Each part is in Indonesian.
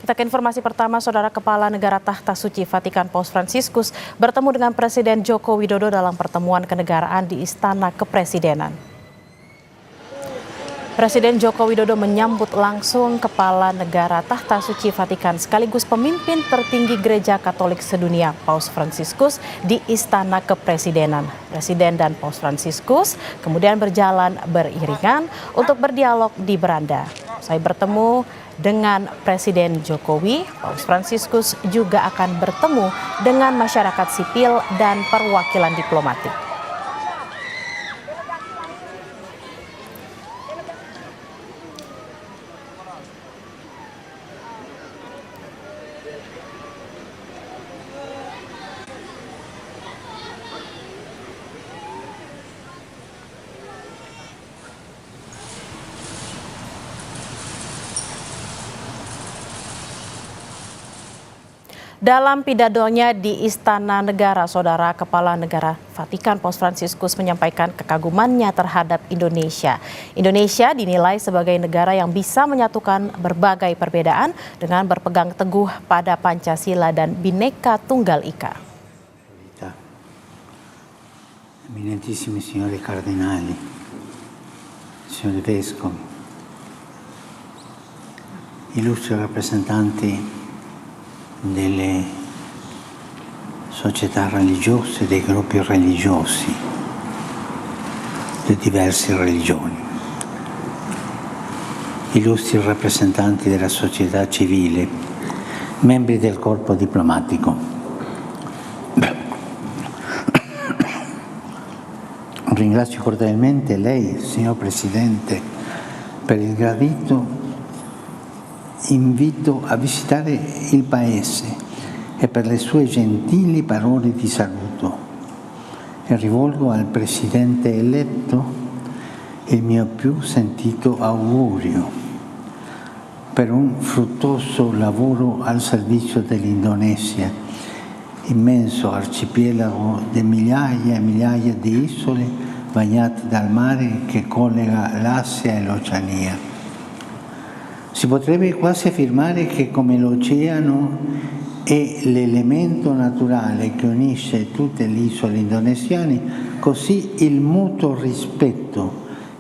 Kita ke informasi pertama, Saudara. Kepala Negara Tahta Suci Vatikan Paus Fransiskus bertemu dengan Presiden Joko Widodo dalam pertemuan kenegaraan di Istana Kepresidenan. Presiden Joko Widodo menyambut langsung Kepala Negara Tahta Suci Vatikan sekaligus pemimpin tertinggi Gereja Katolik sedunia Paus Fransiskus di Istana Kepresidenan. Presiden dan Paus Fransiskus kemudian berjalan beriringan untuk berdialog di beranda. Saya bertemu dengan Presiden Jokowi, Paus Fransiskus juga akan bertemu dengan masyarakat sipil dan perwakilan diplomatik. Dalam pidatonya di Istana Negara, Saudara, Kepala Negara Vatikan Paus Fransiskus menyampaikan kekagumannya terhadap Indonesia. Indonesia dinilai sebagai negara yang bisa menyatukan berbagai perbedaan dengan berpegang teguh pada Pancasila dan Bhinneka Tunggal Ika. Eminentissimi signori cardinali, signori vescovi, illustri rappresentanti delle società religiose, dei gruppi religiosi, di diverse religioni, illustri rappresentanti della società civile, membri del corpo diplomatico. Ringrazio cordialmente lei, signor Presidente, per il gradito invito a visitare il Paese e per le sue gentili parole di saluto. E rivolgo al Presidente eletto il mio più sentito augurio per un fruttuoso lavoro al servizio dell'Indonesia, immenso arcipelago di migliaia e migliaia di isole bagnate dal mare che collega l'Asia e l'Oceania. Si potrebbe quasi affermare che come l'oceano è l'elemento naturale che unisce tutte le isole indonesiane, così il mutuo rispetto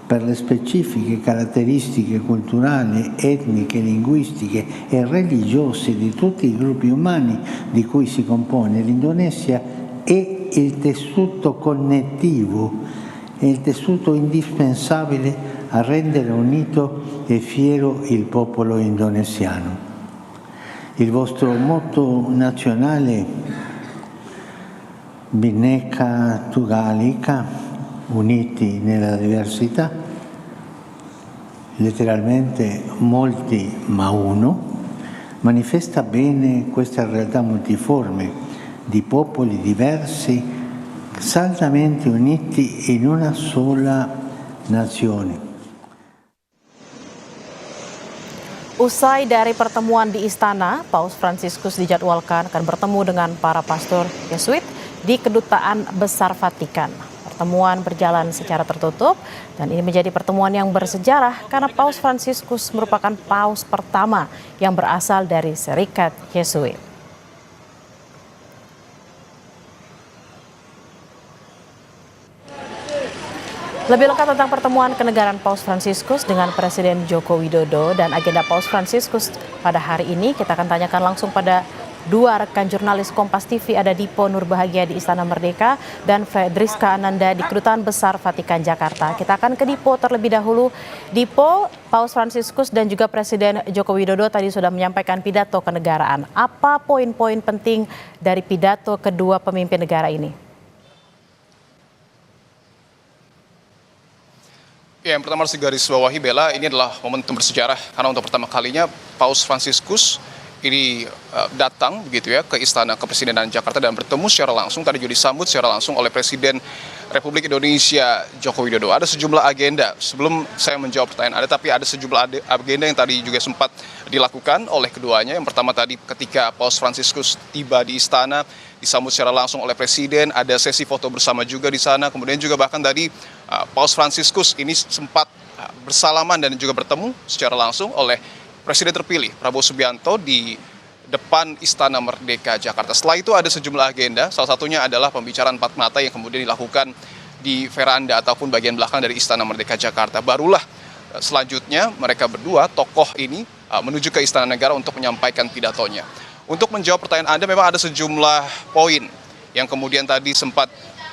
per le specifiche caratteristiche culturali, etniche, linguistiche e religiose di tutti i gruppi umani di cui si compone l'Indonesia è il tessuto connettivo, è il tessuto indispensabile a rendere unito e fiero il popolo indonesiano. Il vostro motto nazionale, Bhinneka Tunggal Ika, uniti nella diversità, letteralmente molti ma uno, manifesta bene questa realtà multiforme di popoli diversi, saldamente uniti in una sola nazione. Usai dari pertemuan di Istana, Paus Fransiskus dijadwalkan akan bertemu dengan para pastor Yesuit di Kedutaan Besar Vatikan. Pertemuan berjalan secara tertutup dan ini menjadi pertemuan yang bersejarah karena Paus Fransiskus merupakan paus pertama yang berasal dari Serikat Yesuit. Lebih lengkap tentang pertemuan kenegaraan Paus Fransiskus dengan Presiden Joko Widodo dan agenda Paus Fransiskus pada hari ini, kita akan tanyakan langsung pada dua rekan jurnalis Kompas TV, ada Dipo Nurbahagia di Istana Merdeka dan Fedriska Ananda di Kedutaan Besar Vatikan Jakarta. Kita akan ke Dipo terlebih dahulu. Dipo, Paus Fransiskus dan juga Presiden Joko Widodo tadi sudah menyampaikan pidato kenegaraan. Apa poin-poin penting dari pidato kedua pemimpin negara ini? Ya, yang pertama harus digarisbawahi, Bella, ini adalah momentum bersejarah karena untuk pertama kalinya Paus Fransiskus ini datang begitu ya ke Istana Kepresidenan Jakarta dan bertemu secara langsung, tadi juga disambut secara langsung oleh Presiden Republik Indonesia Joko Widodo. Ada sejumlah agenda, sebelum saya menjawab pertanyaan tapi ada sejumlah agenda yang tadi juga sempat dilakukan oleh keduanya. Yang pertama tadi ketika Paus Fransiskus tiba di Istana, disambut secara langsung oleh Presiden, ada sesi foto bersama juga di sana, kemudian juga bahkan tadi Paus Fransiskus ini sempat bersalaman dan juga bertemu secara langsung oleh Presiden terpilih Prabowo Subianto di depan Istana Merdeka Jakarta. Setelah itu ada sejumlah agenda, salah satunya adalah pembicaraan empat mata yang kemudian dilakukan di veranda ataupun bagian belakang dari Istana Merdeka Jakarta. Barulah selanjutnya mereka berdua, tokoh ini, menuju ke Istana Negara untuk menyampaikan pidatonya. Untuk menjawab pertanyaan Anda, memang ada sejumlah poin yang kemudian tadi sempat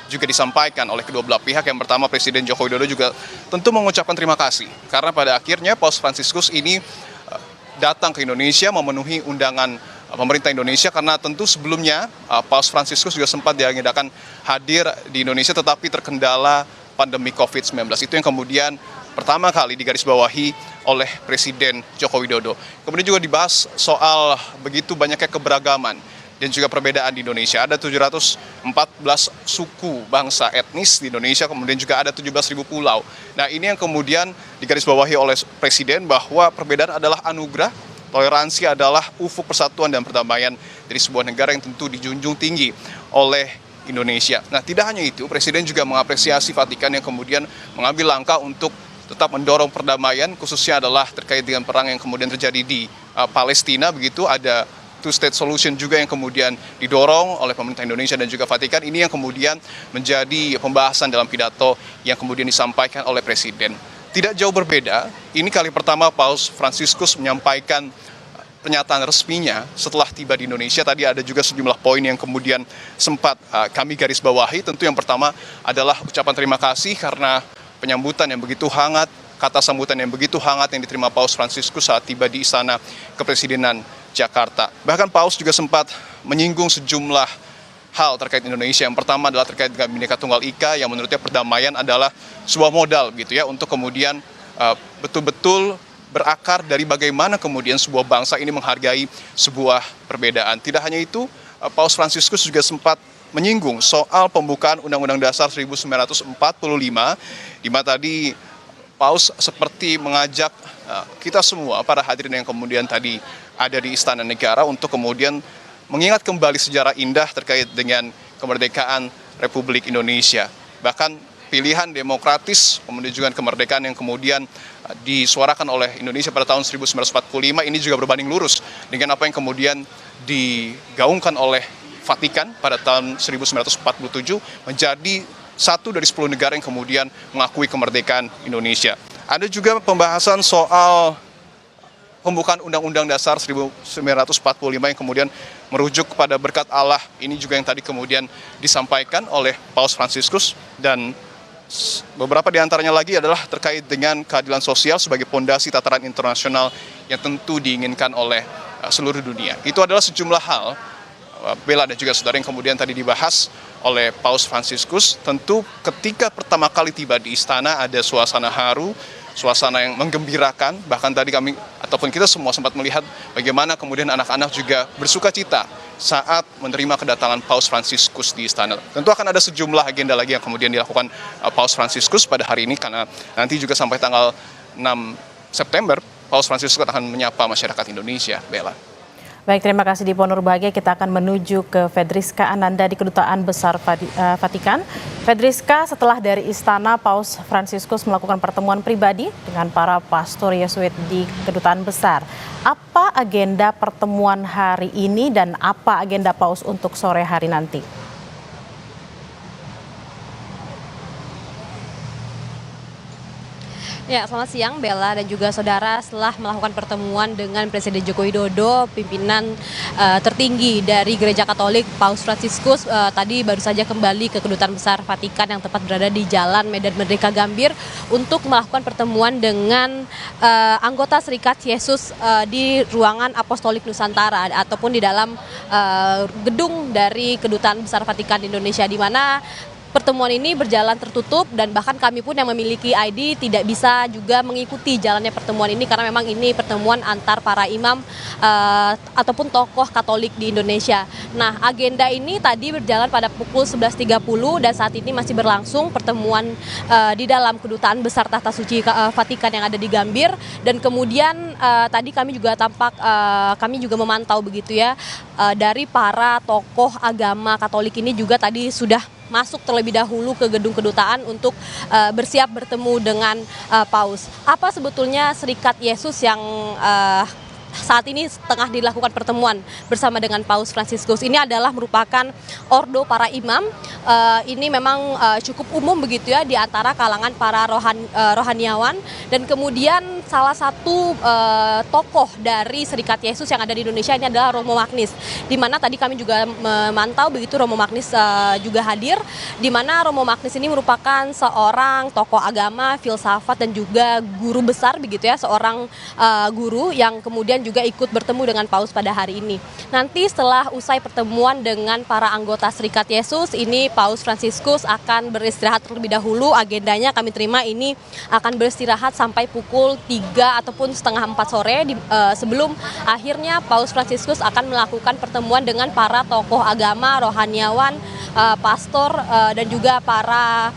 juga disampaikan oleh kedua belah pihak. Yang pertama, Presiden Joko Widodo juga tentu mengucapkan terima kasih karena pada akhirnya Paus Fransiskus ini datang ke Indonesia memenuhi undangan pemerintah Indonesia, karena tentu sebelumnya Paus Fransiskus juga sempat diagendakan hadir di Indonesia tetapi terkendala pandemi COVID-19. Itu yang kemudian pertama kali digarisbawahi oleh Presiden Joko Widodo. Kemudian juga dibahas soal begitu banyaknya keberagaman dan juga perbedaan di Indonesia. Ada 714 suku, bangsa, etnis di Indonesia, kemudian juga ada 17.000 pulau. Nah, ini yang kemudian digarisbawahi oleh Presiden bahwa perbedaan adalah anugerah, toleransi adalah ufuk persatuan dan perdamaian dari sebuah negara yang tentu dijunjung tinggi oleh Indonesia. Nah, tidak hanya itu, Presiden juga mengapresiasi Vatikan yang kemudian mengambil langkah untuk tetap mendorong perdamaian, khususnya adalah terkait dengan perang yang kemudian terjadi di Palestina. Begitu ada two-state solution juga yang kemudian didorong oleh pemerintah Indonesia dan juga Vatikan. Ini yang kemudian menjadi pembahasan dalam pidato yang kemudian disampaikan oleh Presiden. Tidak jauh berbeda, ini kali pertama Paus Fransiskus menyampaikan pernyataan resminya setelah tiba di Indonesia. Tadi ada juga sejumlah poin yang kemudian sempat kami garis bawahi. Tentu yang pertama adalah ucapan terima kasih karena penyambutan yang begitu hangat, kata sambutan yang begitu hangat yang diterima Paus Fransiskus saat tiba di Istana Kepresidenan Jakarta. Bahkan Paus juga sempat menyinggung sejumlah hal terkait Indonesia. Yang pertama adalah terkait dengan Bhinneka Tunggal Ika, yang menurutnya perdamaian adalah sebuah modal gitu ya untuk kemudian betul-betul berakar dari bagaimana kemudian sebuah bangsa ini menghargai sebuah perbedaan. Tidak hanya itu, Paus Fransiskus juga sempat menyinggung soal pembukaan Undang-Undang Dasar 1945, di mana tadi Paus seperti mengajak kita semua, para hadirin yang kemudian tadi ada di Istana Negara, untuk kemudian mengingat kembali sejarah indah terkait dengan kemerdekaan Republik Indonesia. Bahkan pilihan demokratis menuju kemerdekaan yang kemudian disuarakan oleh Indonesia pada tahun 1945 ini juga berbanding lurus dengan apa yang kemudian digaungkan oleh Vatikan pada tahun 1947, menjadi satu dari 10 negara yang kemudian mengakui kemerdekaan Indonesia. Ada juga pembahasan soal pembukaan Undang-Undang Dasar 1945 yang kemudian merujuk kepada berkat Allah. Ini juga yang tadi kemudian disampaikan oleh Paus Fransiskus, dan beberapa di antaranya lagi adalah terkait dengan keadilan sosial sebagai pondasi tataran internasional yang tentu diinginkan oleh seluruh dunia. Itu adalah sejumlah hal, Bella dan juga saudara, yang kemudian tadi dibahas oleh Paus Fransiskus. Tentu ketika pertama kali tiba di istana ada suasana haru, suasana yang menggembirakan. Bahkan tadi kami ataupun kita semua sempat melihat bagaimana kemudian anak-anak juga bersuka cita saat menerima kedatangan Paus Fransiskus di istana. Tentu akan ada sejumlah agenda lagi yang kemudian dilakukan Paus Fransiskus pada hari ini, karena nanti juga sampai tanggal 6 September Paus Fransiskus akan menyapa masyarakat Indonesia, Bella. Baik, terima kasih Dipo Nurbahagia. Kita akan menuju ke Fedriska Ananda di Kedutaan Besar Vatikan. Fedriska, setelah dari istana, Paus Fransiskus melakukan pertemuan pribadi dengan para pastor Yesuit di Kedutaan Besar. Apa agenda pertemuan hari ini dan apa agenda Paus untuk sore hari nanti? Ya, selamat siang Bella dan juga saudara. Setelah melakukan pertemuan dengan Presiden Joko Widodo, pimpinan tertinggi dari Gereja Katolik, Paus Fransiskus tadi baru saja kembali ke Kedutaan Besar Vatikan yang tepat berada di Jalan Medan Merdeka Gambir untuk melakukan pertemuan dengan anggota Serikat Yesus di ruangan Apostolik Nusantara ataupun di dalam gedung dari Kedutaan Besar Vatikan di Indonesia, di mana pertemuan ini berjalan tertutup dan bahkan kami pun yang memiliki ID tidak bisa juga mengikuti jalannya pertemuan ini karena memang ini pertemuan antar para imam ataupun tokoh Katolik di Indonesia. Nah, agenda ini tadi berjalan pada pukul 11.30 dan saat ini masih berlangsung pertemuan di dalam Kedutaan Besar Tahta Suci Vatikan yang ada di Gambir, dan kemudian tadi kami juga kami juga memantau begitu ya dari para tokoh agama Katolik ini juga tadi sudah masuk terlebih dahulu ke gedung kedutaan untuk bersiap bertemu dengan Paus. Apa sebetulnya Serikat Yesus yang saat ini tengah dilakukan pertemuan bersama dengan Paus Fransiskus. Ini adalah merupakan ordo para imam. Ini memang cukup umum begitu ya di antara kalangan para rohaniawan, dan kemudian salah satu tokoh dari Serikat Yesus yang ada di Indonesia ini adalah Romo Magnis, di mana tadi kami juga memantau begitu Romo Magnis juga hadir, di mana Romo Magnis ini merupakan seorang tokoh agama, filsafat, dan juga guru besar begitu ya, seorang guru yang kemudian juga ikut bertemu dengan Paus pada hari ini. Nanti setelah usai pertemuan dengan para anggota Serikat Yesus, ini Paus Fransiskus akan beristirahat terlebih dahulu. Agendanya kami terima ini akan beristirahat sampai pukul 3 ataupun setengah 4 sore sebelum akhirnya Paus Fransiskus akan melakukan pertemuan dengan para tokoh agama, rohaniawan, pastor, dan juga para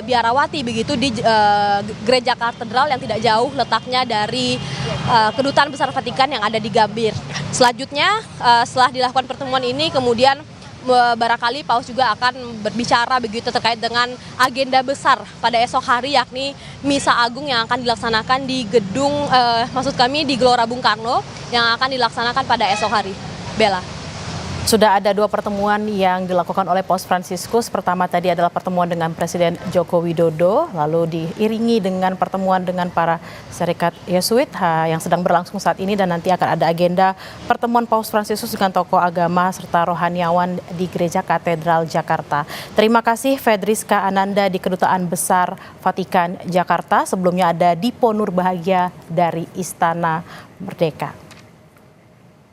biarawati begitu di gereja katedral yang tidak jauh letaknya dari Kedutaan Besar Vatikan yang ada di Gambir. Selanjutnya setelah dilakukan pertemuan ini, kemudian barangkali Paus juga akan berbicara begitu terkait dengan agenda besar pada esok hari, yakni Misa Agung yang akan dilaksanakan di gedung di Gelora Bung Karno yang akan dilaksanakan pada esok hari. Bella. Sudah ada 2 pertemuan yang dilakukan oleh Paus Fransiskus. Pertama tadi adalah pertemuan dengan Presiden Joko Widodo, lalu diiringi dengan pertemuan dengan para Serikat Yesuit yang sedang berlangsung saat ini, dan nanti akan ada agenda pertemuan Paus Fransiskus dengan tokoh agama serta rohaniawan di Gereja Katedral Jakarta. Terima kasih Fedriska Ananda di Kedutaan Besar Vatikan Jakarta. Sebelumnya ada Dipo Nurbahagia dari Istana Merdeka.